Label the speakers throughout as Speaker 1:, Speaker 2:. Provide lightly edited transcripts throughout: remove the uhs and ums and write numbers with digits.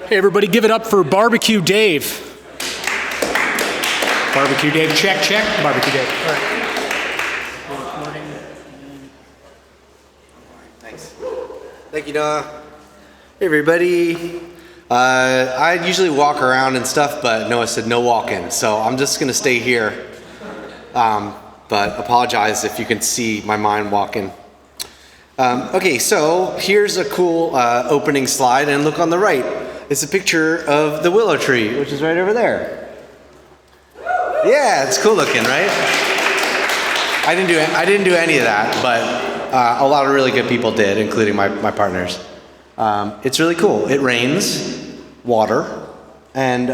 Speaker 1: Hey everybody, give it up for BBQ Dave. BBQ Dave, check, check. BBQ Dave. All right.
Speaker 2: Thanks. Thank you, Noah. Hey everybody. I usually walk around and stuff, but Noah said no walking, so I'm just gonna stay here. But apologize if you can see my mind walking. Okay, so here's a cool opening slide, and look on the right. It's a picture of the willow tree, which is right over there. Yeah, it's cool looking, right? I didn't do any of that, but a lot of really good people did, including my partners. It's really cool. It rains water, and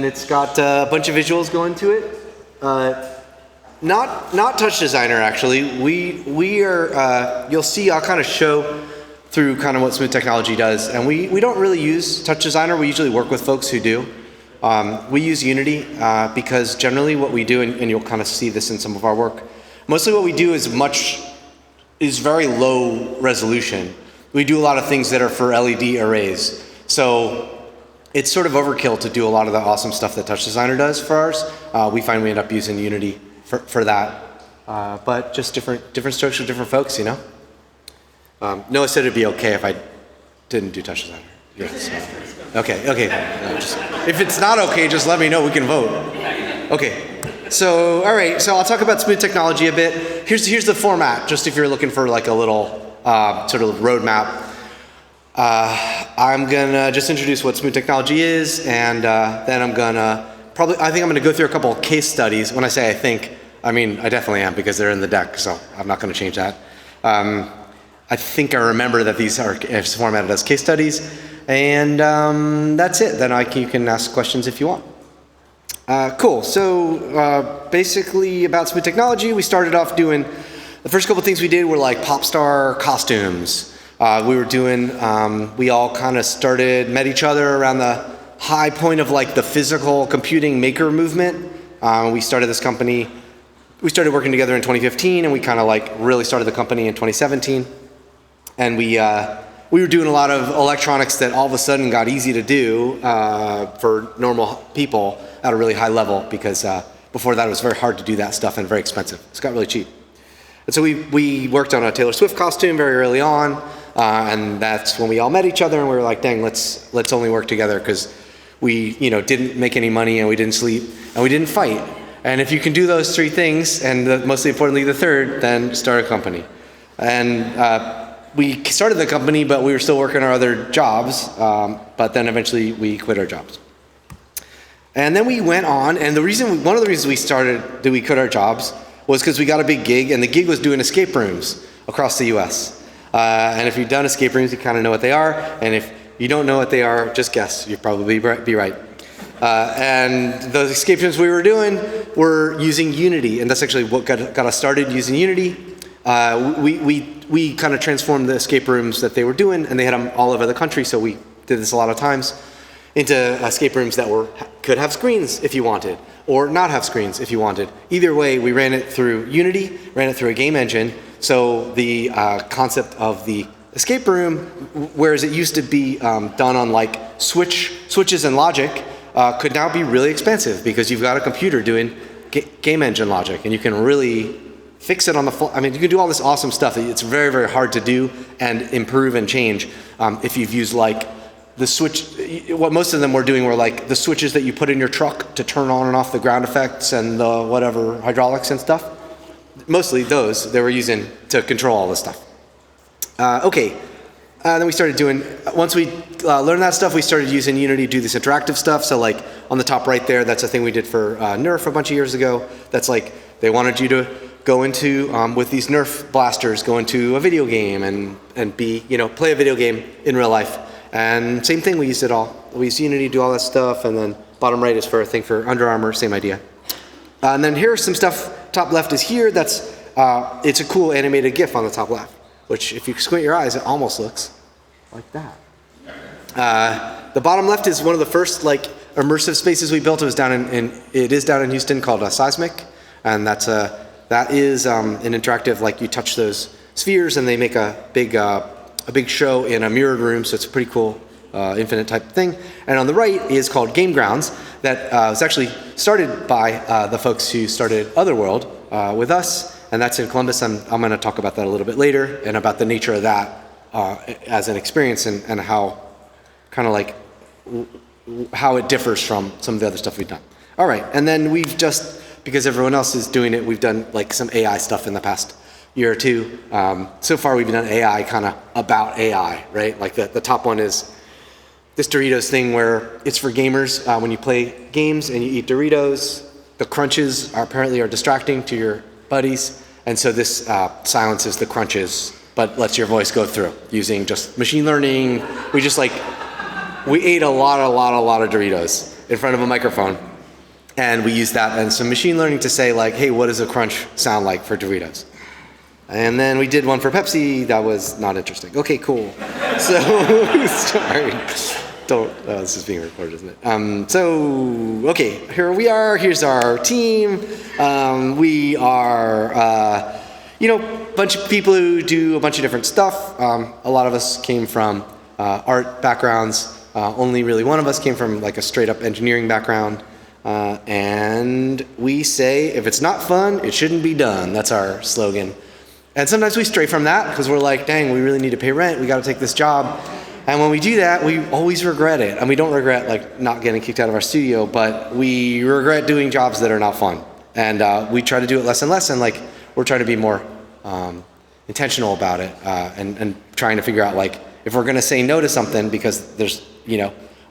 Speaker 2: it's got a bunch of visuals going to it. Not TouchDesigner actually. We are. You'll see. I'll kind of show through kind of what Smooth Technology does, and we don't really use TouchDesigner. We usually work with folks who do. We use Unity because generally what we do, and you'll kind of see this in some of our work. Mostly what we do is very low resolution. We do a lot of things that are for LED arrays. So it's sort of overkill to do a lot of the awesome stuff that TouchDesigner does for ours. We find we end up using Unity for that. But just different strokes for different folks, you know? Noah said it'd be okay if I didn't do TouchDesigner. Yes. Okay. If it's not okay, just let me know, we can vote. Okay. So, all right, so I'll talk about Smooth Technology a bit. Here's the format, just if you're looking for like a little sort of roadmap. I'm gonna just introduce what Smooth Technology is, and then I'm gonna I think I'm gonna go through a couple of case studies. When I say I mean I definitely am, because they're in the deck, so I'm not gonna change that. I think I remember that these are formatted as case studies, and that's it. Then you can ask questions if you want. Cool, so basically about Smooth Technology, we started off doing, the first couple things we did were like pop star costumes. We all kind of met each other around the high point of like the physical computing maker movement. We started this company, we started working together in 2015, and we kind of like really started the company in 2017. And we were doing a lot of electronics that all of a sudden got easy to do for normal people at a really high level, because before that it was very hard to do that stuff and very expensive. It's got really cheap. And so we worked on a Taylor Swift costume very early on, and that's when we all met each other, and we were like, dang, let's only work together, because we didn't make any money, and we didn't sleep, and we didn't fight. And if you can do those three things, and mostly importantly the third, then start a company. And we started the company, but we were still working our other jobs, but then eventually we quit our jobs. And then we went on, and one of the reasons we quit our jobs was because we got a big gig, and the gig was doing escape rooms across the US. And if you've done escape rooms, you kind of know what they are, and if you don't know what they are, just guess, you'd probably be right. And the escape rooms we were doing were using Unity, and that's actually what got us started using Unity. We kind of transformed the escape rooms that they were doing, and they had them all over the country, so we did this a lot of times, into escape rooms that could have screens if you wanted, or not have screens if you wanted. Either way, we ran it through Unity, ran it through a game engine, so the concept of the escape room, whereas it used to be done on like switches and logic, could now be really expensive, because you've got a computer doing game engine logic, and you can really fix it on the fly. I mean, you can do all this awesome stuff. It's very, very hard to do and improve and change if you've used like the switch. What most of them were doing were like the switches that you put in your truck to turn on and off the ground effects and the whatever hydraulics and stuff. Mostly those they were using to control all this stuff. Then we started doing, once we learned that stuff, we started using Unity to do this interactive stuff. So like on the top right there, that's a thing we did for Nerf a bunch of years ago. That's like, they wanted you to go into, with these Nerf blasters, go into a video game and play a video game in real life. And same thing, we used it all. We used Unity to do all that stuff, and then bottom right is for a thing for Under Armour, same idea. And then here's some stuff, top left is here, it's a cool animated GIF on the top left, which if you squint your eyes, it almost looks like that. The bottom left is one of the first like immersive spaces we built. It is down in Houston, called Seismic, and that is an interactive, like you touch those spheres and they make a big show in a mirrored room. So it's a pretty cool infinite type thing. And on the right is called Game Grounds, that was actually started by the folks who started Otherworld with us, and that's in Columbus. I'm going to talk about that a little bit later, and about the nature of that as an experience, and how kind of like how it differs from some of the other stuff we've done. All right, and then we've just, because everyone else is doing it, we've done like some AI stuff in the past year or two. So far we've done AI kind of about AI, right? Like the top one is this Doritos thing where it's for gamers. When you play games and you eat Doritos, the crunches apparently are distracting to your buddies, and so this silences the crunches, but lets your voice go through using just machine learning. We ate a lot of Doritos in front of a microphone, and we used that and some machine learning to say like, hey, what does a crunch sound like for Doritos? And then we did one for Pepsi. That was not interesting. Okay, cool. So, sorry. This is being recorded, isn't it? Okay, here we are. Here's our team. We are, a bunch of people who do a bunch of different stuff. A lot of us came from art backgrounds. Only really one of us came from like a straight up engineering background. And we say, if it's not fun, it shouldn't be done. That's our slogan. And sometimes we stray from that because we're like, dang, we really need to pay rent. We got to take this job. And when we do that, we always regret it. And we don't regret like not getting kicked out of our studio, but we regret doing jobs that are not fun. And we try to do it less and less. And like, we're trying to be more intentional about it, and trying to figure out like, if we're going to say no to something because there's,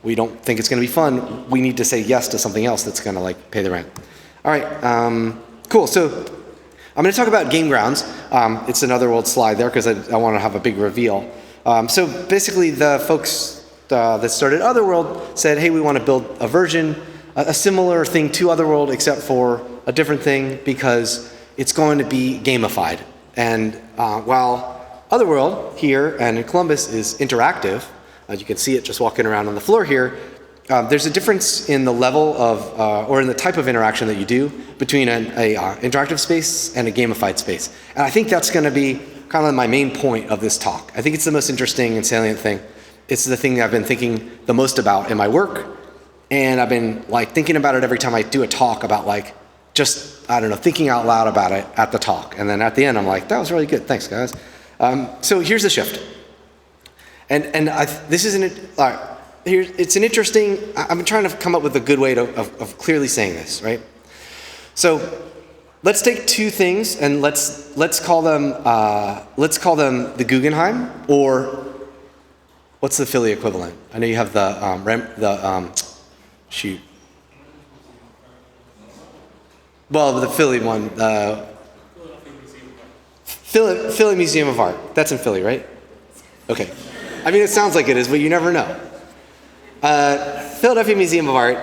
Speaker 2: we don't think it's going to be fun, we need to say yes to something else that's going to like pay the rent. All right, cool. So I'm going to talk about Game Grounds. It's an Otherworld slide there because I want to have a big reveal. So basically the folks that started Otherworld said, hey, we want to build a version, a similar thing to Otherworld except for a different thing because it's going to be gamified. And while Otherworld here and in Columbus is interactive, you can see it just walking around on the floor here, there's a difference in the level of, or in the type of interaction that you do between an interactive space and a gamified space. And I think that's going to be kind of my main point of this talk. I think it's the most interesting and salient thing. It's the thing that I've been thinking the most about in my work. And I've been like thinking about it every time I do a talk about like, just, I don't know, thinking out loud about it at the talk. And then at the end, I'm like, that was really good. Thanks, guys. So here's the shift. And this isn't it's an interesting, I'm trying to come up with a good way of clearly saying this, right? So let's take two things and let's call them the Guggenheim, or what's the Philly equivalent? I know you have the Philly one, Philly Museum of Art. That's in Philly, right? Okay. I mean, it sounds like it is, but you never know. Philadelphia Museum of Art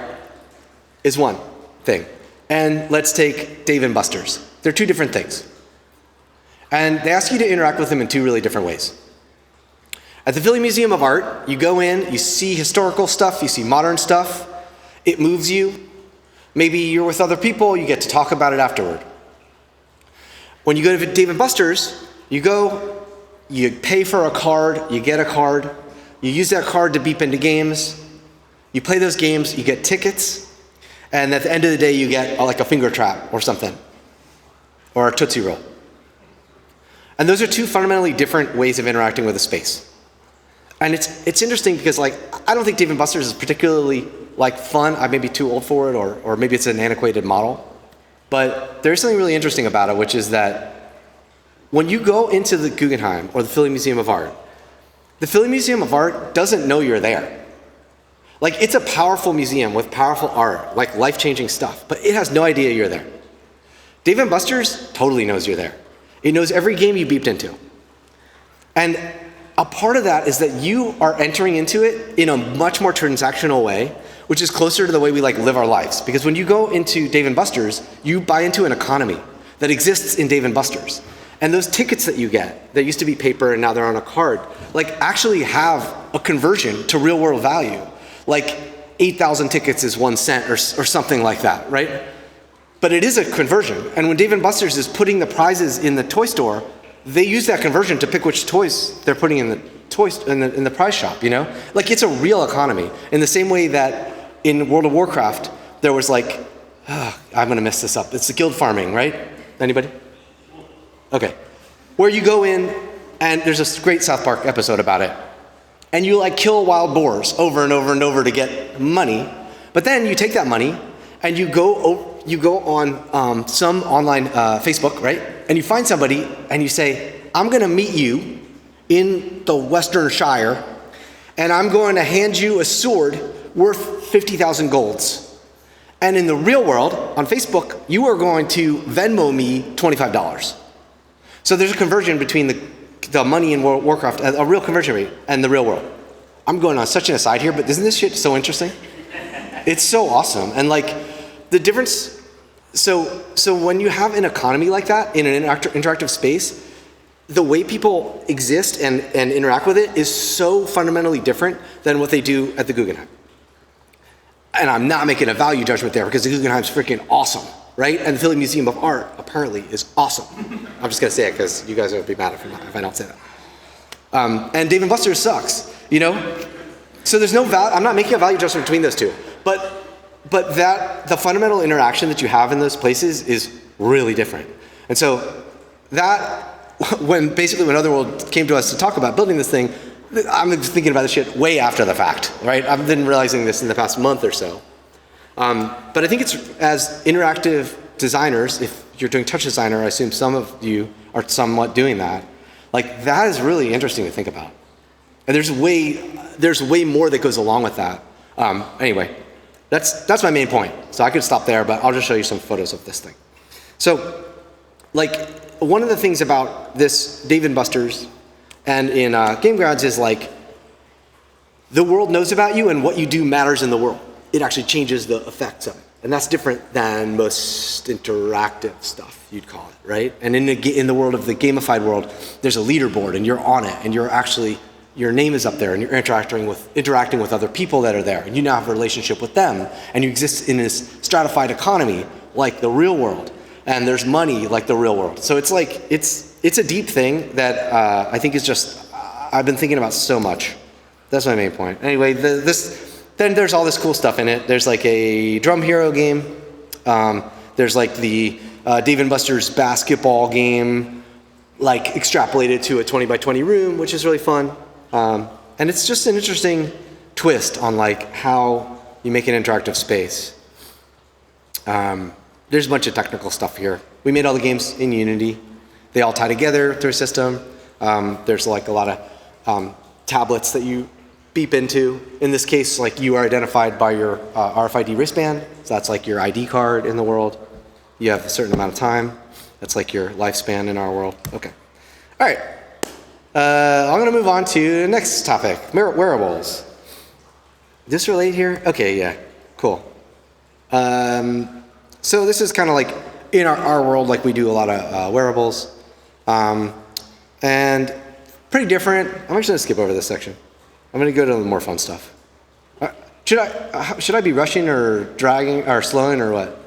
Speaker 2: is one thing. And let's take Dave & Buster's. They're two different things. And they ask you to interact with them in two really different ways. At the Philly Museum of Art, you go in, you see historical stuff, you see modern stuff. It moves you. Maybe you're with other people, you get to talk about it afterward. When you go to Dave & Buster's, you go, you pay for a card, you get a card, you use that card to beep into games, you play those games, you get tickets, and at the end of the day you get like a finger trap or something, or a Tootsie Roll. And those are two fundamentally different ways of interacting with a space. And it's interesting because like, I don't think Dave & Buster's is particularly like fun. I may be too old for it, or maybe it's an antiquated model. But there's something really interesting about it, which is that when you go into the Guggenheim or the Philly Museum of Art, the Philly Museum of Art doesn't know you're there. Like, it's a powerful museum with powerful art, like life-changing stuff, but it has no idea you're there. Dave & Buster's totally knows you're there. It knows every game you beeped into. And a part of that is that you are entering into it in a much more transactional way, which is closer to the way we like live our lives. Because when you go into Dave & Buster's, you buy into an economy that exists in Dave & Buster's. And those tickets that you get, that used to be paper and now they're on a card, like actually have a conversion to real world value. Like 8,000 tickets is 1 cent or something like that, right? But it is a conversion. And when Dave & Buster's is putting the prizes in the toy store, they use that conversion to pick which toys they're putting in in the prize shop, you know? Like, it's a real economy. In the same way that in World of Warcraft, there was like, I'm gonna mess this up. It's the guild farming, right? Anybody? Okay. Where you go in, and there's a great South Park episode about it, and you like kill wild boars over and over and over to get money, but then you take that money and you go on some online Facebook, right? And you find somebody and you say, I'm gonna meet you in the Western Shire, and I'm going to hand you a sword worth 50,000 golds. And in the real world, on Facebook, you are going to Venmo me $25. So there's a conversion between the money in World of Warcraft, a real conversion rate, and the real world. I'm going on such an aside here, but isn't this shit so interesting? It's so awesome. And like the difference, so when you have an economy like that in an interactive space, the way people exist and interact with it is so fundamentally different than what they do at the Guggenheim. And I'm not making a value judgment there because the Guggenheim's freaking awesome, right? And the Philly Museum of Art apparently is awesome. I'm just gonna say it because you guys are gonna be mad if I don't say that. And Dave & Buster's sucks, you know? So there's no value, I'm not making a value judgment between those two. But the fundamental interaction that you have in those places is really different. And so that, when Otherworld came to us to talk about building this thing, I'm thinking about this shit way after the fact, right? I've been realizing this in the past month or so. But I think it's, as interactive designers, if you're doing TouchDesigner, I assume some of you are somewhat doing that. Like, that is really interesting to think about. And there's way more that goes along with that. Anyway, that's my main point. So I could stop there, but I'll just show you some photos of this thing. So, like, one of the things about this Dave & Buster's and in Game Grounds is like, the world knows about you and what you do matters in the world. It actually changes the effects of it. And that's different than most interactive stuff, you'd call it, right? And in the world of the gamified world, there's a leaderboard and you're on it and you're actually, your name is up there and you're interacting with other people that are there and you now have a relationship with them and you exist in this stratified economy like the real world, and there's money like the real world. So it's like, it's a deep thing that I think is just, I've been thinking about so much. That's my main point. Anyway, then there's all this cool stuff in it. There's like a Drum Hero game. There's like the Dave & Buster's basketball game, like extrapolated to a 20 by 20 room, which is really fun. And it's just an interesting twist on like how you make an interactive space. There's a bunch of technical stuff here. We made all the games in Unity. They all tie together through a system. There's like a lot of tablets that you beep into. In this case, like you are identified by your RFID wristband. So that's like your ID card in the world. You have a certain amount of time. That's like your lifespan in our world. Okay. All right. I'm going to move on to the next topic, wearables. Does this relate here? Okay, yeah, cool. So this is kind of like in our world, like we do a lot of wearables. And pretty different. I'm actually going to skip over this section. I'm going to go to the more fun stuff. Should I be rushing or dragging or slowing or what?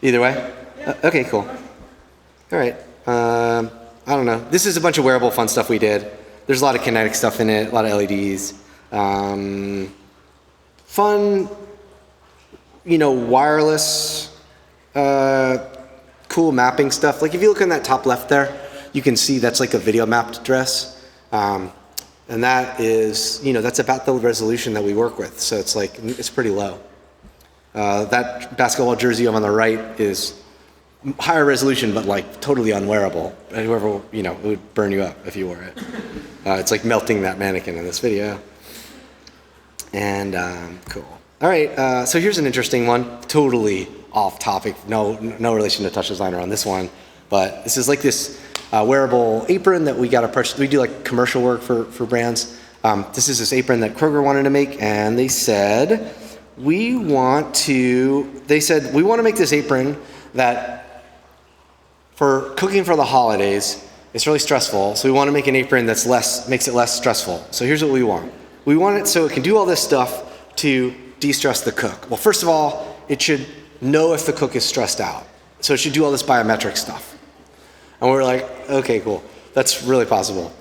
Speaker 2: Either way? Okay, cool. All right. I don't know. This is a bunch of wearable fun stuff we did. There's a lot of kinetic stuff in it, a lot of LEDs. Fun, wireless, cool mapping stuff. Like if you look in that top left there, you can see that's like a video mapped dress. And that is, that's about the resolution that we work with. So it's like, it's pretty low. That basketball jersey on the right is higher resolution, but like totally unwearable. And whoever, it would burn you up if you wore it. It's like melting that mannequin in this video. And cool. All right, so here's an interesting one. Totally off topic, no relation to TouchDesigner on this one. But this is like this wearable apron that we got to purchase. We do like commercial work for brands. This is this apron that Kroger wanted to make, and they said, we want to make this apron that for cooking for the holidays, it's really stressful. So we want to make an apron that's makes it less stressful. So here's what we want. We want it so it can do all this stuff to de-stress the cook. Well, first of all, it should know if the cook is stressed out. So it should do all this biometric stuff. And we're like, okay, cool. That's really possible.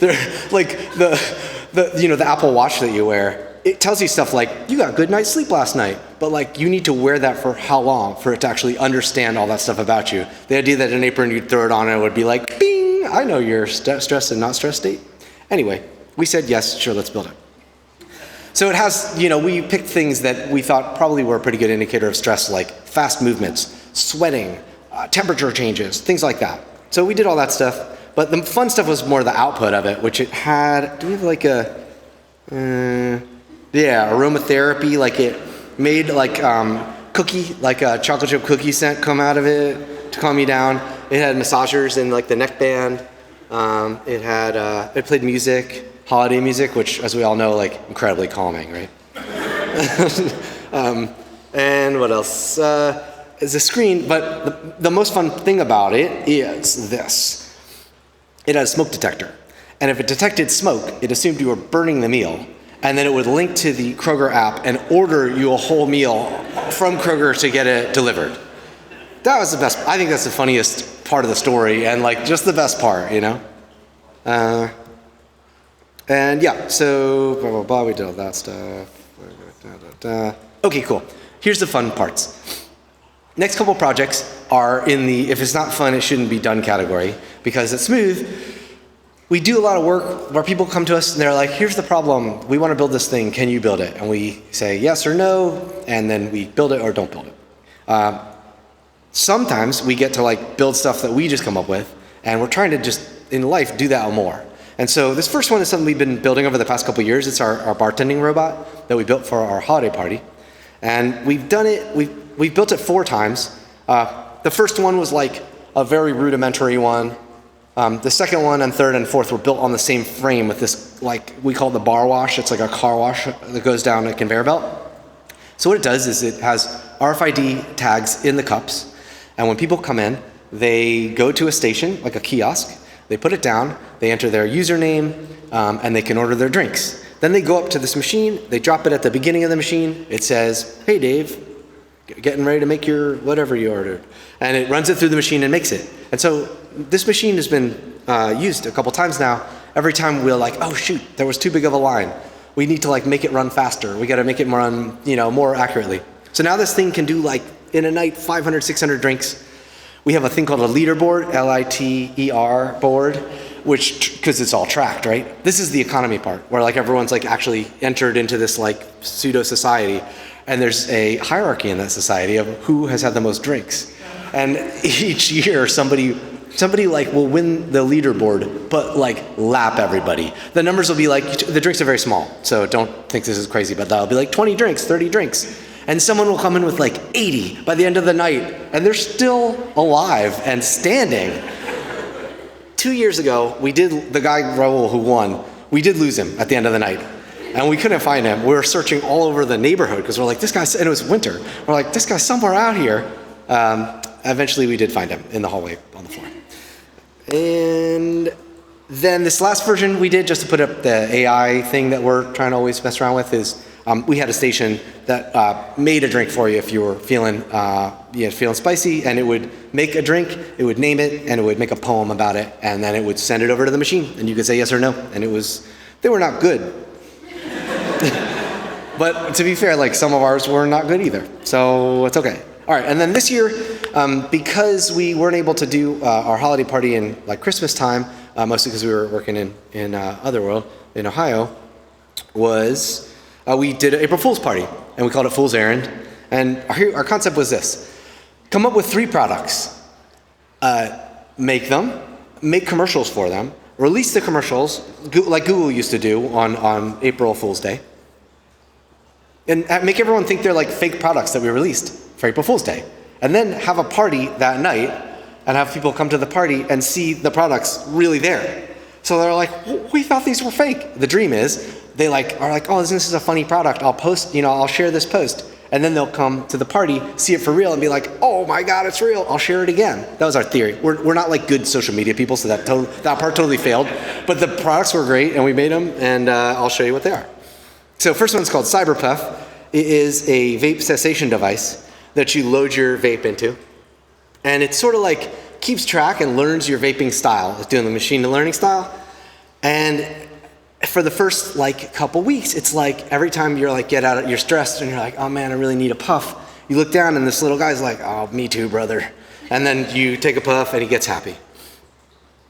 Speaker 2: They're like the Apple Watch that you wear. It tells you stuff like, you got a good night's sleep last night, but like you need to wear that for how long for it to actually understand all that stuff about you. The idea that an apron, you'd throw it on and it would be like, bing, I know your stressed and not stressed state. Anyway, we said, yes, sure, let's build it. So it has, we picked things that we thought probably were a pretty good indicator of stress, like fast movements, sweating, temperature changes, things like that. So we did all that stuff, but the fun stuff was more the output of it, which it had, do we have like aromatherapy, like it made like cookie, like a chocolate chip cookie scent come out of it to calm you down. It had massagers in like the neckband. It played music, holiday music, which as we all know, like incredibly calming, right? And what else? Is a screen, but the most fun thing about it is this. It had a smoke detector. And if it detected smoke, it assumed you were burning the meal. And then it would link to the Kroger app and order you a whole meal from Kroger to get it delivered. That was the best. I think that's the funniest part of the story and like just the best part, And yeah, so blah, blah, blah, we did all that stuff. Okay, cool. Here's the fun parts. Next couple projects are in the if it's not fun, it shouldn't be done category because at Smooth, we do a lot of work where people come to us and they're like, here's the problem. We want to build this thing. Can you build it? And we say yes or no, and then we build it or don't build it. Sometimes we get to like build stuff that we just come up with, and we're trying to just, in life, do that more. And so this first one is something we've been building over the past couple of years. It's our bartending robot that we built for our holiday party. And we've done it, we've built it 4 times. The first one was like a very rudimentary one. The second one and third and fourth were built on the same frame with this, like, we call it the bar wash. It's like a car wash that goes down a conveyor belt. So what it does is it has RFID tags in the cups. And when people come in, they go to a station, like a kiosk. They put it down, they enter their username, and they can order their drinks. Then they go up to this machine, they drop it at the beginning of the machine. It says, hey, Dave, getting ready to make your whatever you ordered. And it runs it through the machine and makes it. And so this machine has been used a couple times now. Every time we're like, oh shoot, there was too big of a line. We need to like make it run faster. We got to make it run, more accurately. So now this thing can do like in a night 500, 600 drinks. We have a thing called a leaderboard, LITER board, which, because it's all tracked, right? This is the economy part, where like everyone's like actually entered into this like pseudo society, and there's a hierarchy in that society of who has had the most drinks. And each year somebody like will win the leaderboard, but like lap everybody. The numbers will be like, the drinks are very small, so don't think this is crazy, but that'll be like 20 drinks, 30 drinks. And someone will come in with like 80 by the end of the night, and they're still alive and standing. 2 years ago, the guy Raul who won, we did lose him at the end of the night. And we couldn't find him. We were searching all over the neighborhood because we're like, this guy's, and it was winter. We're like, this guy's somewhere out here. Eventually we did find him in the hallway on the floor. And then this last version we did just to put up the AI thing that we're trying to always mess around with is we had a station that made a drink for you if you were feeling spicy, and it would make a drink, it would name it, and it would make a poem about it, and then it would send it over to the machine, and you could say yes or no, and they were not good. But to be fair, like some of ours were not good either, so it's okay. All right, and then this year, because we weren't able to do our holiday party in like Christmas time, mostly because we were working in Otherworld in Ohio, we did an April Fool's party, and we called it Fool's Errand. And our concept was this: come up with 3 products, make them, make commercials for them, release the commercials like Google used to do on April Fool's Day, and make everyone think they're like fake products that we released for April Fool's Day, and then have a party that night and have people come to the party and see the products really there. So they're like, we thought these were fake. The dream is they are like, oh, this is a funny product. I'll post, I'll share this post. And then they'll come to the party, see it for real, and be like, oh my God, it's real. I'll share it again. That was our theory. We're not like good social media people, so that part totally failed. But the products were great, and we made them, and I'll show you what they are. So first one's called Cyberpuff. It is a vape cessation device that you load your vape into. And it sort of like keeps track and learns your vaping style. It's doing the machine learning style. And for the first like couple weeks, it's like every time you're like you're stressed and you're like, oh man, I really need a puff. You look down and this little guy's like, oh, me too, brother. And then you take a puff and he gets happy.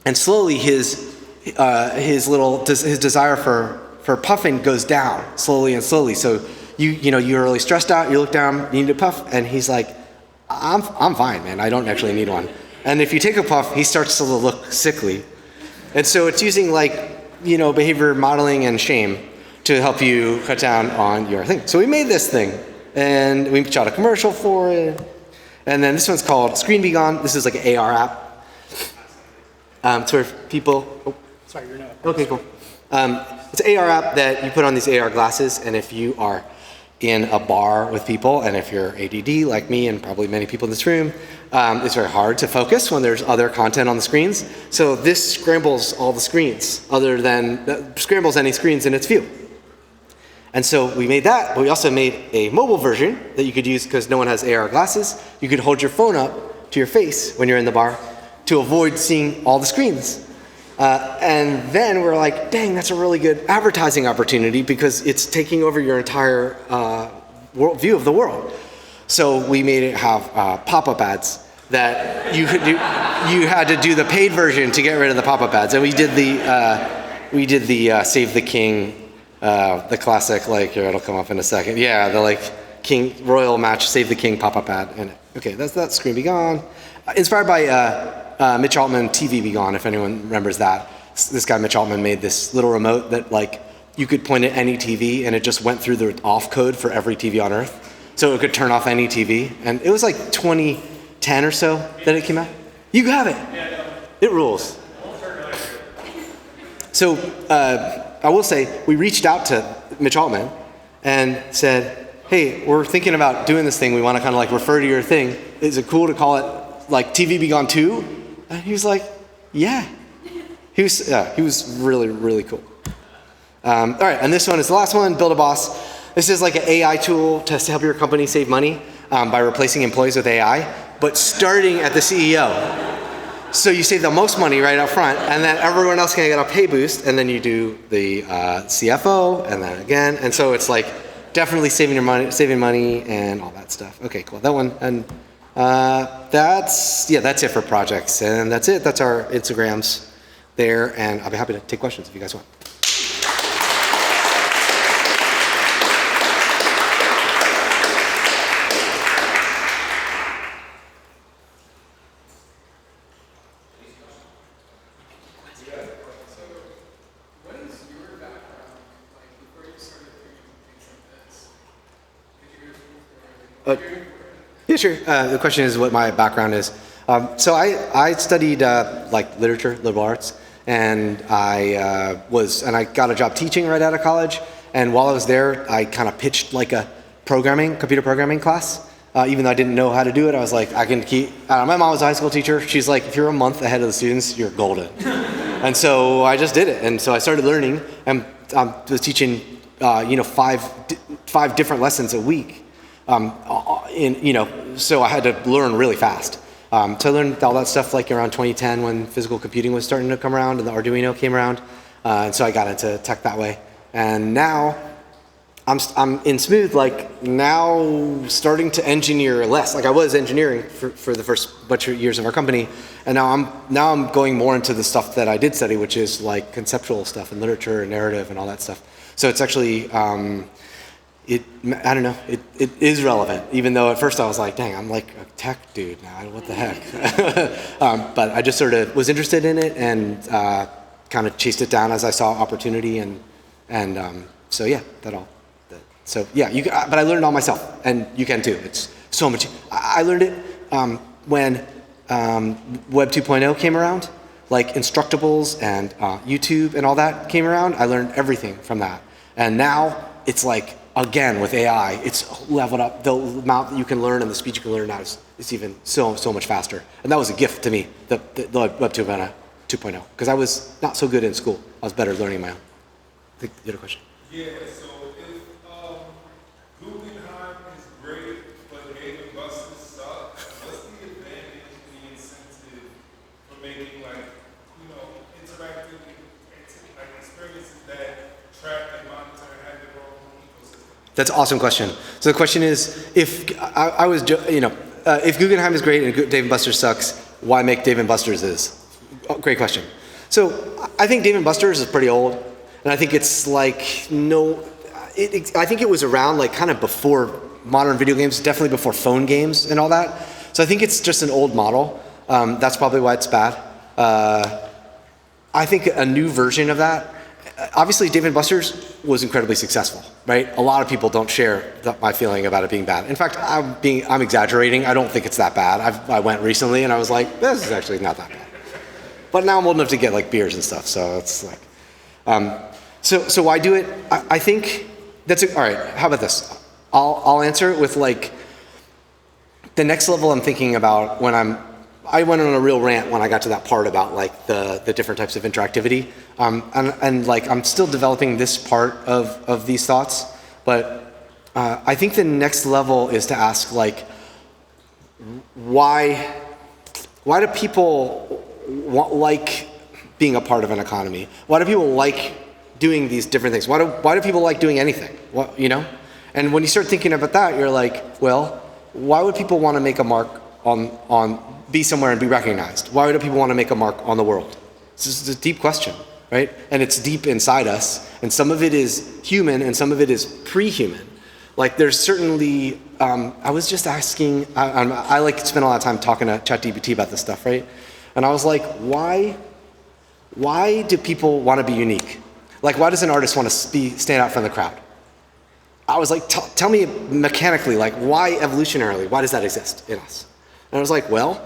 Speaker 2: And slowly his desire for puffing goes down slowly and slowly. So you're really stressed out, you look down, you need a puff, and he's like, I'm fine, man, I don't actually need one. And if you take a puff, he starts to look sickly. And so it's using behavior modeling and shame to help you cut down on your thing. So we made this thing, and we shot a commercial for it. And then this one's called Screen Be Gone. This is like an AR app. It's where people,
Speaker 1: Sorry, you're not.
Speaker 2: Okay, cool. It's an AR app that you put on these AR glasses, and if you are in a bar with people, and if you're ADD like me and probably many people in this room, it's very hard to focus when there's other content on the screens. So this scrambles all the screens, scrambles any screens in its view. And so we made that, but we also made a mobile version that you could use because no one has AR glasses. You could hold your phone up to your face when you're in the bar to avoid seeing all the screens. And then we're like, dang, that's a really good advertising opportunity because it's taking over your entire view of the world. So we made it have pop-up ads that you could do. You had to do the paid version to get rid of the pop-up ads, and we did the Save the King, the classic, like here it'll come up in a second. Yeah, the King Royal Match Save the King pop-up ad. And okay, that's Screen Be Gone, inspired by Mitch Altman TV Be Gone, if anyone remembers that. This guy Mitch Altman made this little remote that you could point at any TV and it just went through the off code for every TV on Earth. So it could turn off any TV. And it was like 2010 or so that it came out. You have it. It rules. So I will say, we reached out to Mitch Altman and said, hey, we're thinking about doing this thing. We want to kind of refer to your thing. Is it cool to call it TV Be Gone 2? And he was like, yeah. He was really, really cool. All right, and this one is the last one, Build a Boss. This is like an AI tool to help your company save money by replacing employees with AI, but starting at the CEO. So you save the most money right up front, and then everyone else can get a pay boost, and then you do the CFO, and then again, and so it's definitely saving money, and all that stuff. Okay, cool. That one, and that's it for projects, and that's it. That's our Instagrams there, and I'll be happy to take questions if you guys want. Yeah, sure. The question is what my background is. So I studied literature, liberal arts, and I got a job teaching right out of college. And while I was there, I kind of pitched a computer programming class. Even though I didn't know how to do it, I was like, I can keep. My mom was a high school teacher. She's like, if you're a month ahead of the students, you're golden. And so I just did it. And so I started learning, and I was teaching, 5 different lessons a week. So I had to learn really fast. So I learned all that stuff around 2010 when physical computing was starting to come around and the Arduino came around. And so I got into tech that way. And now I'm in Smooth, now starting to engineer less. I was engineering for the first bunch of years of our company. And now I'm going more into the stuff that I did study, which is conceptual stuff and literature and narrative and all that stuff. So it's actually, it is relevant, even though at first I was like, dang, I'm like a tech dude now, what the heck? But I just sort of was interested in it and kind of chased it down as I saw opportunity so yeah, that all. So yeah, but I learned it all myself, and you can too. It's so much. I learned it when Web 2.0 came around, Instructables and YouTube and all that came around. I learned everything from that. And now it's again, with AI, it's leveled up. The amount that you can learn and the speed you can learn now is even so much faster. And that was a gift to me, the Web 2.0, because I was not so good in school. I was better learning my own. You had a question?
Speaker 3: Yeah, so if Guggenheim is great, but Dave and Buster's suck, what's the advantage and the incentive for making interactive
Speaker 2: That's an awesome question. So the question is, if if Guggenheim is great and Dave & Buster's sucks, why make Dave & Buster's is? Oh, great question. So I think Dave & Buster's is pretty old, and I think it's like I think it was around like kind of before modern video games, definitely before phone games and all that. So I think it's just an old model. That's probably why it's bad. I think a new version of that, obviously Dave & Buster's was incredibly successful, right? A lot of people don't share my feeling about it being bad. In fact, I'm exaggerating. I don't think it's that bad. I went recently and I was like, this is actually not that bad. But now I'm old enough to get like beers and stuff, so it's like, so why do it? I think all right, how about this? I'll answer it with like, the next level I'm thinking about I went on a real rant when I got to that part about like the different types of interactivity. And like I'm still developing this part of these thoughts, but I think the next level is to ask like, why do people like being a part of an economy? Why do people like doing these different things? Why do people like doing anything? And when you start thinking about that, you're like, well, why would people want to make a mark on be somewhere and be recognized? Why would people want to make a mark on the world? This is a deep question, right? And it's deep inside us, and some of it is human and some of it is pre-human. Like there's certainly, I was just asking, I like to spend a lot of time talking to ChatGPT about this stuff, right? And I was like, why do people want to be unique? Like why does an artist want to stand out from the crowd? I was like, tell me mechanically, like why evolutionarily, why does that exist in us? And I was like, well,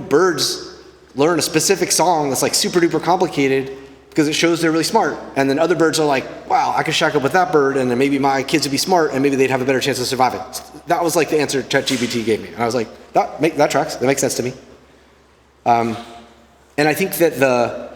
Speaker 2: birds learn a specific song that's like super duper complicated because it shows they're really smart. And then other birds are like, wow, I could shack up with that bird and then maybe my kids would be smart and maybe they'd have a better chance of surviving. That was like the answer ChatGPT gave me. And I was like, that tracks, that makes sense to me. And I think that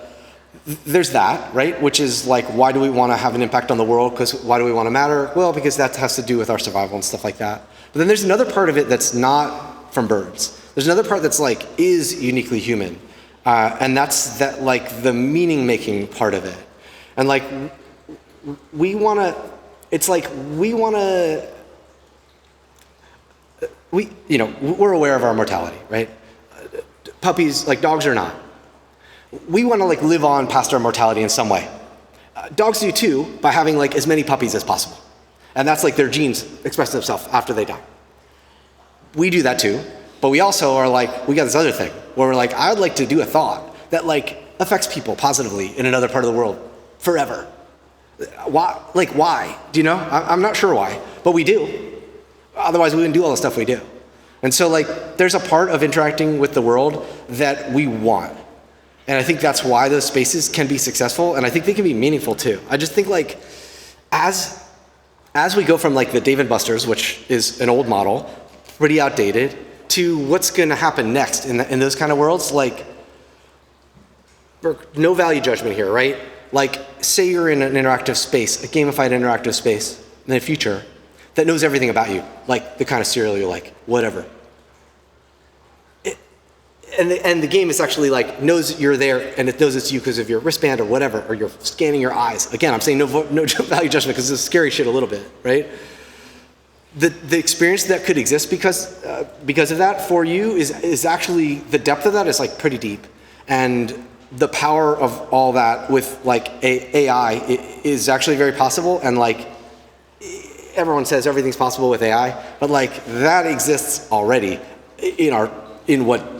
Speaker 2: there's that, right? Which is like, why do we want to have an impact on the world? Because why do we want to matter? Well, because that has to do with our survival and stuff like that. But then there's another part of it that's not from birds. There's another part that's like, is uniquely human. And that's that like the meaning making part of it. And like, we're aware of our mortality, right? Puppies, like dogs are not. We want to like live on past our mortality in some way. Dogs do too, by having like as many puppies as possible. And that's like their genes expressing themselves after they die. We do that too, but we also are like, we got this other thing where we're like, I would like to do a thought that like affects people positively in another part of the world forever. Why? Like why? Do you know? I'm not sure why, but we do. Otherwise we wouldn't do all the stuff we do. And so like, there's a part of interacting with the world that we want. And I think that's why those spaces can be successful, and I think they can be meaningful too. I just think like, as we go from like the Dave & Buster's, which is an old model, pretty outdated, to what's going to happen next in those kind of worlds, like, no value judgment here, right? Like, say you're in an interactive space, a gamified interactive space in the future that knows everything about you, like the kind of cereal you like, whatever. And the game is actually like, knows you're there and it knows it's you because of your wristband or whatever, or you're scanning your eyes. Again, I'm saying no value judgment because it's scary shit a little bit, right? The experience that could exist because of that for you is actually, the depth of that is like pretty deep. And the power of all that with like AI is actually very possible. And like, everyone says everything's possible with AI, but like that exists already in what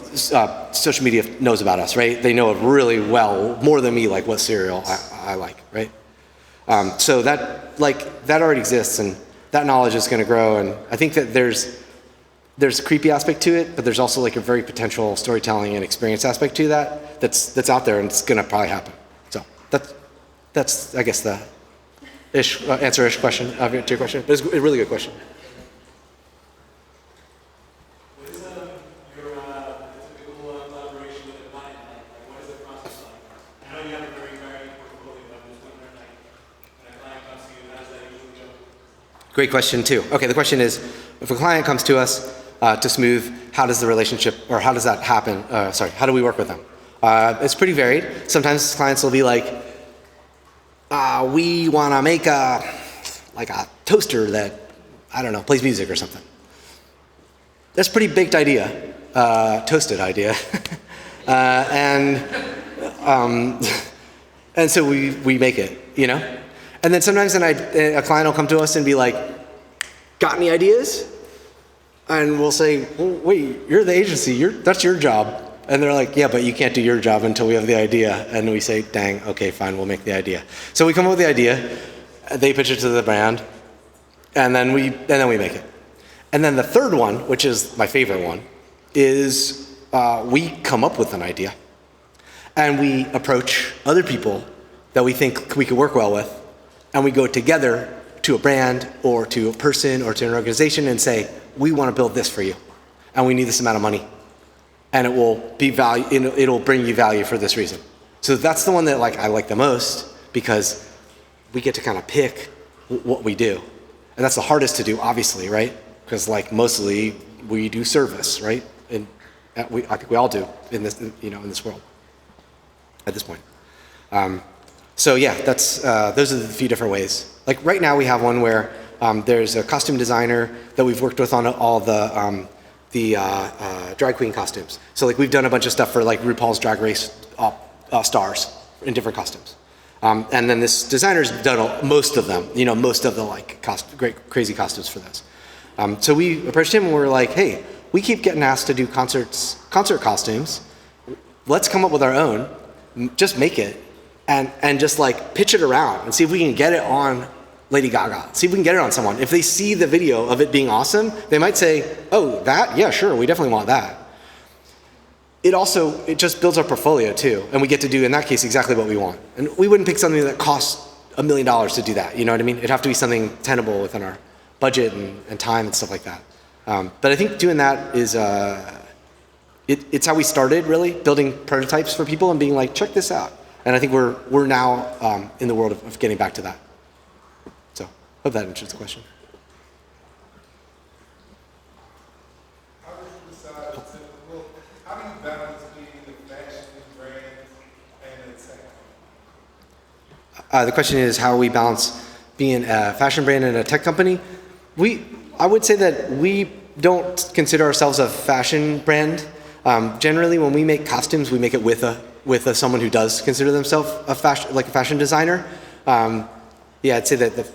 Speaker 2: social media knows about us, right? They know it really well, more than me, like what cereal I like, right? So that already exists, and that knowledge is going to grow. And I think that there's a creepy aspect to it, but there's also like a very potential storytelling and experience aspect to that's out there, and it's going to probably happen. So that's I guess the answer-ish question to your question. But it's a really good question. Great question too. Okay, the question is, if a client comes to us to Smooth, how does the relationship, or how does that happen? How do we work with them? It's pretty varied. Sometimes clients will be like, we want to make a like a toaster that, I don't know, plays music or something. That's a pretty baked idea, toasted idea. And so we make it, you know? And then sometimes a client will come to us and be like, got any ideas? And we'll say, well, wait, you're the agency, that's your job. And they're like, yeah, but you can't do your job until we have the idea. And we say, dang, okay, fine, we'll make the idea. So we come up with the idea, they pitch it to the brand, and then we make it. And then the third one, which is my favorite one, is we come up with an idea. And we approach other people that we think we could work well with, and we go together to a brand or to a person or to an organization and say, we want to build this for you, and we need this amount of money, and it will be value. It'll bring you value for this reason. So that's the one that I like the most, because we get to kind of pick what we do, and that's the hardest to do, obviously, right? Because mostly we do service, right? And I think we all do in this, in this world at this point. So yeah, those are the few different ways. Like right now we have one where there's a costume designer that we've worked with on all the drag queen costumes. So we've done a bunch of stuff for RuPaul's Drag Race stars in different costumes. And then this designer's done most of them, most of the great crazy costumes for those. So we approached him and we were like, hey, we keep getting asked to do concert costumes. Let's come up with our own, just make it, and just pitch it around and see if we can get it on Lady Gaga. See if we can get it on someone. If they see the video of it being awesome, they might say, oh, that? Yeah, sure, we definitely want that. It just builds our portfolio too, and we get to do, in that case, exactly what we want. And we wouldn't pick something that costs $1 million to do that, you know what I mean? It'd have to be something tenable within our budget and time and stuff like that. But I think doing that is, it's how we started, really, building prototypes for people and being like, check this out. And I think we're now in the world of getting back to that. So, hope that answers the question.
Speaker 3: How do you decide how do you balance being a fashion brand and a tech?
Speaker 2: The question is how we balance being a fashion brand and a tech company. I would say that we don't consider ourselves a fashion brand. Generally, when we make costumes, we make it with someone who does consider themselves a fashion designer. Yeah, I'd say that the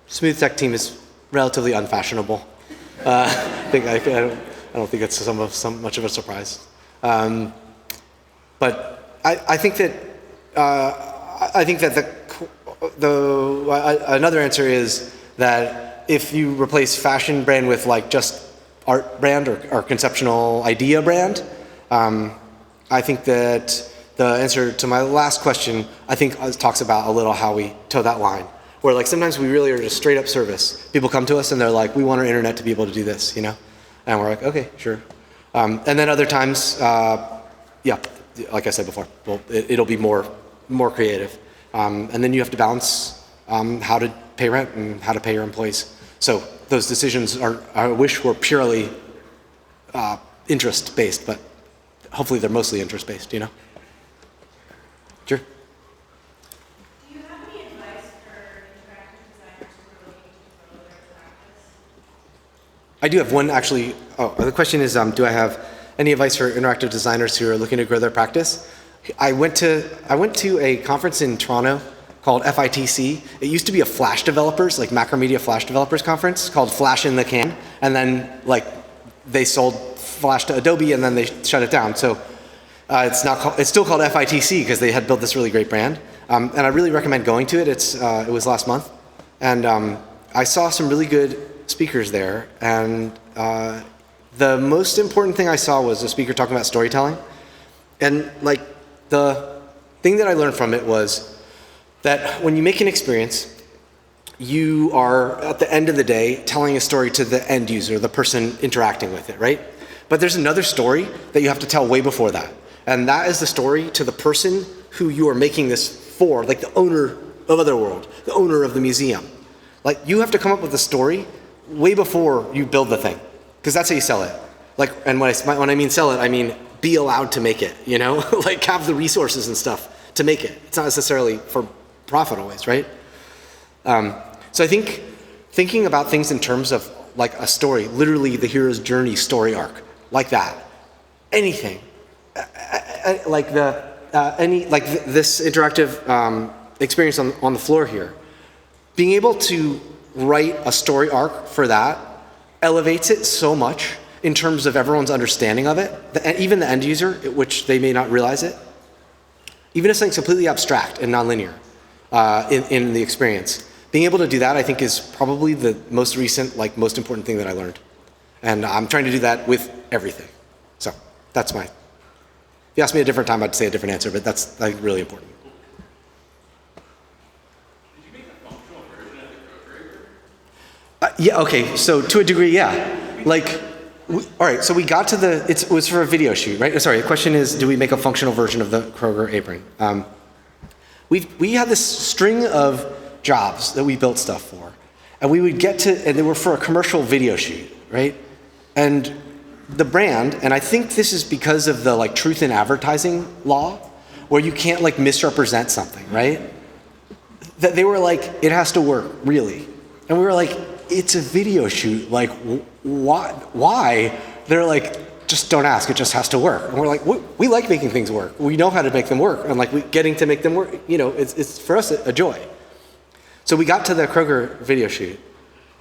Speaker 2: Smooth Tech team is relatively unfashionable. I don't think it's much of a surprise. But I think that another answer is that if you replace fashion brand with just art brand or conceptual idea brand, I think that the answer to my last question, I think talks about a little how we toe that line. Where sometimes we really are just straight up service. People come to us and they're like, we want our internet to be able to do this, And we're like, okay, sure. And then other times, yeah, like I said before, well, it'll be more creative. And then you have to balance how to pay rent and how to pay your employees. So those decisions I wish were purely interest-based, but hopefully they're mostly interest-based, Sure.
Speaker 4: Do you have any advice for interactive designers who are looking to grow their practice?
Speaker 2: I do have one actually. Oh, the question is, do I have any advice for interactive designers who are looking to grow their practice? I went to a conference in Toronto called FITC. It used to be a Flash developers, Macromedia Flash developers conference called Flash in the Can, and then they sold Flash to Adobe and then they shut it down. So it's still called FITC because they had built this really great brand. And I really recommend going to it. It was last month, and I saw some really good speakers there. And the most important thing I saw was a speaker talking about storytelling. And the thing that I learned from it was that when you make an experience, you are, at the end of the day, telling a story to the end user, the person interacting with it, right? But there's another story that you have to tell way before that. And that is the story to the person who you are making this for, the owner of Otherworld, the owner of the museum. You have to come up with a story way before you build the thing, because that's how you sell it. And when I mean sell it, I mean be allowed to make it, have the resources and stuff to make it. It's not necessarily for profit always, right? So I think thinking about things in terms of like a story, literally the hero's journey story arc, like that. Anything, like this interactive experience on the floor here. Being able to write a story arc for that elevates it so much in terms of everyone's understanding of it, even the end user, which they may not realize it. Even if something's completely abstract and nonlinear in the experience. Being able to do that, I think, is probably the most recent, like, most important thing that I learned. And I'm trying to do that with everything. So that's my, if you asked me a different time, I'd say a different answer, but that's like really important.
Speaker 3: Did you make a functional version of the Kroger?
Speaker 2: Yeah, okay, so to a degree, yeah. Like, all right, so we got to it was for a video shoot, right? Sorry, the question is, do we make a functional version of the Kroger apron? We had this string of jobs that we built stuff for, and we would get to, and they were for a commercial video shoot, right? And the brand, and I think this is because of the like truth in advertising law, where you can't like misrepresent something, right? That they were like, it has to work, really. And we were like, it's a video shoot, like why? They're like, just don't ask, it just has to work. And we're like, we like making things work. We know how to make them work, and like getting to make them work, you know, it's for us a joy. So we got to the Kroger video shoot,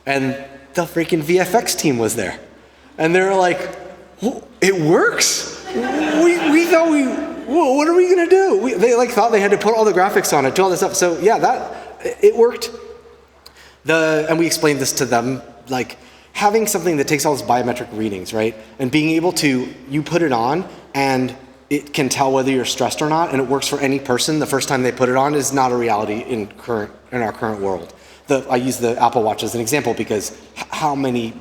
Speaker 2: and the freaking VFX team was there. And they were like, it works? We thought what are we gonna do? They like thought they had to put all the graphics on it, do all this stuff. So yeah, it worked. And we explained this to them, like having something that takes all those biometric readings, right? And being able to, you put it on and it can tell whether you're stressed or not, and it works for any person the first time they put it on is not a reality in our current world. I use the Apple Watch as an example because how many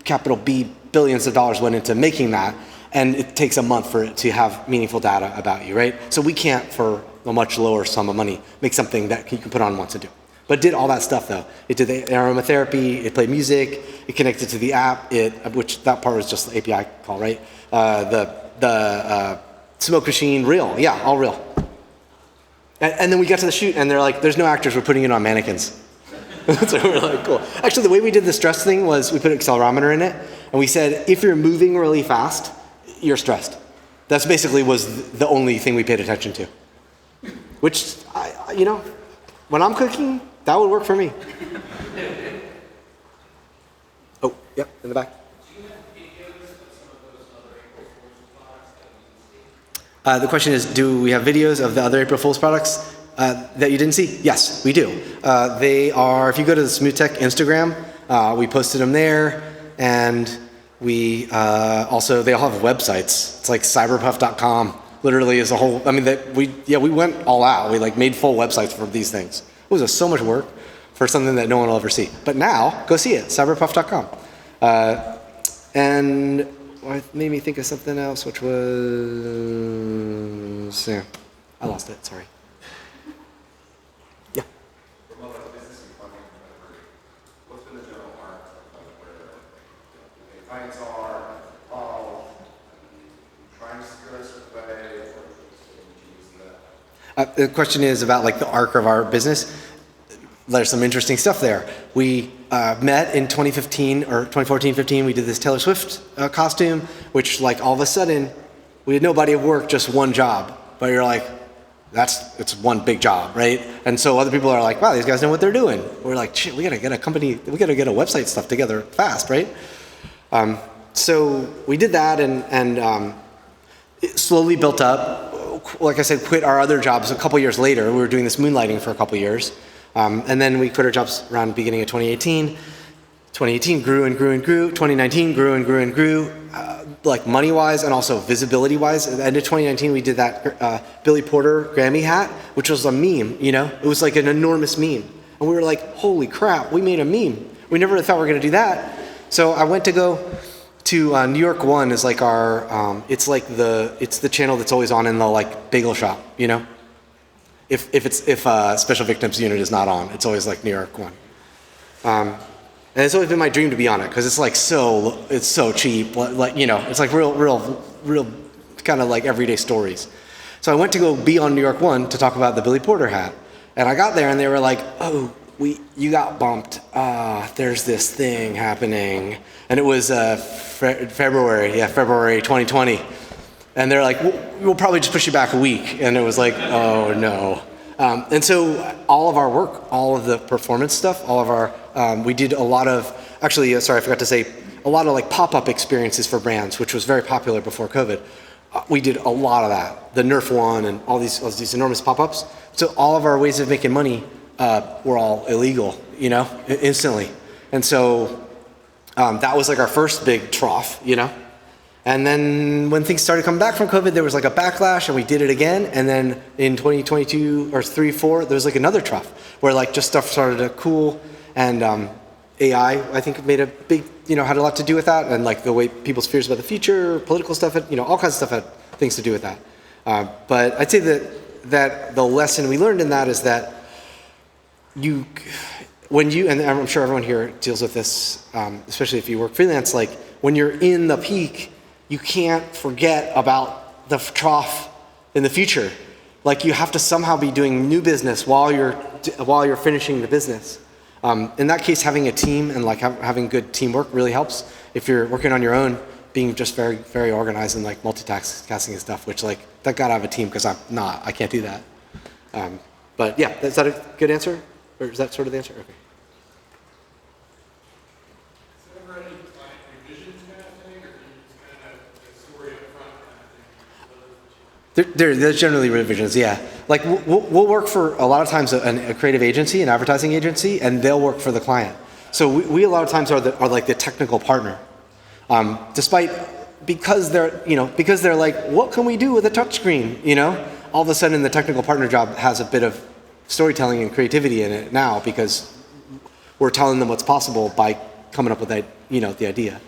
Speaker 2: capital B billions of dollars went into making that, and it takes a month for it to have meaningful data about you, right? So we can't, for a much lower sum of money, make something that you can put on once and do. But it did all that stuff though. It did the aromatherapy, it played music, it connected to the app, which that part was just the API call, right? The smoke machine, real, yeah, all real. And then we got to the shoot and they're like, there's no actors, we're putting it on mannequins. So we're like, cool. Actually, the way we did the stress thing was we put an accelerometer in it, and we said, if you're moving really fast, you're stressed. That's basically was the only thing we paid attention to. Which, you know, when I'm cooking, that would work for me. Oh, yep, in the back. The question is, do we have videos of the other April Fool's products that you didn't see? Yes, we do. They are, if you go to the Smooth Tech Instagram, we posted them there, and we they all have websites. It's like cyberpuff.com. Literally is a whole, I mean, we went all out. We like made full websites for these things. It was so much work for something that no one will ever see. But now, go see it, cyberpuff.com. And it made me think of something else, which was, yeah, I lost it, sorry. Yeah.
Speaker 3: What's been the general arc of where the clients are, trying to secure us with way, or using that?
Speaker 2: The question is about like the arc of our business. There's some interesting stuff there. We met in 2015 or 2014-15. We did this Taylor Swift costume, which like all of a sudden we had no body of work, just one job. But you're like, it's one big job, right? And so other people are like, wow, these guys know what they're doing. We're like, shit, we gotta get a website stuff together fast, right? So we did that, and it slowly built up. Like I said, quit our other jobs a couple years later. We were doing this moonlighting for a couple years. And then we quit our jobs around the beginning of 2018. 2018 grew and grew and grew. 2019 grew and grew and grew, like money-wise and also visibility-wise. At the end of 2019, we did that Billy Porter Grammy hat, which was a meme, you know? It was like an enormous meme. And we were like, holy crap, we made a meme. We never thought we were gonna do that. So I went to go to New York One is like our, it's the channel that's always on in the like bagel shop, you know? If Special Victims Unit is not on, it's always like New York One. And it's always been my dream to be on it because it's like it's so cheap, like, you know, it's like real kind of like everyday stories. So I went to go be on New York One to talk about the Billy Porter hat. And I got there and they were like, oh, you got bumped. There's this thing happening. And it was February 2020. And they're like, we'll probably just push you back a week. And it was like, oh no. And so all of our work, all of the performance stuff, all of our, we did a lot of, actually, sorry, I forgot to say, a lot of like pop-up experiences for brands, which was very popular before COVID. We did a lot of that, the Nerf one and all these enormous pop-ups. So all of our ways of making money were all illegal, you know, instantly. And so that was like our first big trough, you know. And then when things started coming back from COVID, there was like a backlash and we did it again. And then in 2022 or 3-4, there was like another trough where like just stuff started to cool. And AI, I think, made a big, you know, had a lot to do with that. And like the way people's fears about the future, political stuff, you know, all kinds of stuff had things to do with that. But I'd say that the lesson we learned in that is that and I'm sure everyone here deals with this, especially if you work freelance, like when you're in the peak, you can't forget about the trough in the future. Like you have to somehow be doing new business while you're finishing the business. In that case, having a team and like having good teamwork really helps. If you're working on your own, being just very, very organized and like multitasking and stuff, which like, thank God I have a team because I can't do that. But yeah, is that a good answer? Or is that sort of the answer? Okay. There's generally revisions, yeah. Like we'll work for a lot of times a creative agency, an advertising agency, and they'll work for the client. So we a lot of times are like the technical partner, because they're like, what can we do with a touchscreen? You know, all of a sudden the technical partner job has a bit of storytelling and creativity in it now because we're telling them what's possible by coming up with that, you know, the idea.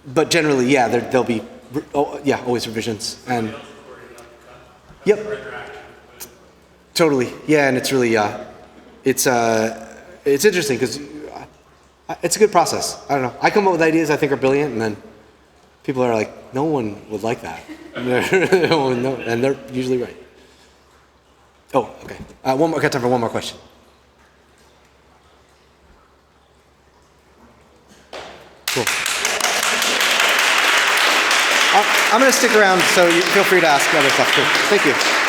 Speaker 2: But generally, yeah, there'll be, always revisions. And yep, totally, yeah, and it's really, it's interesting because it's a good process. I don't know. I come up with ideas I think are brilliant, and then people are like, no one would like that, and they're usually right. Oh, okay. I got time for one more question. Cool. I'm going to stick around, so you feel free to ask other stuff too. Thank you.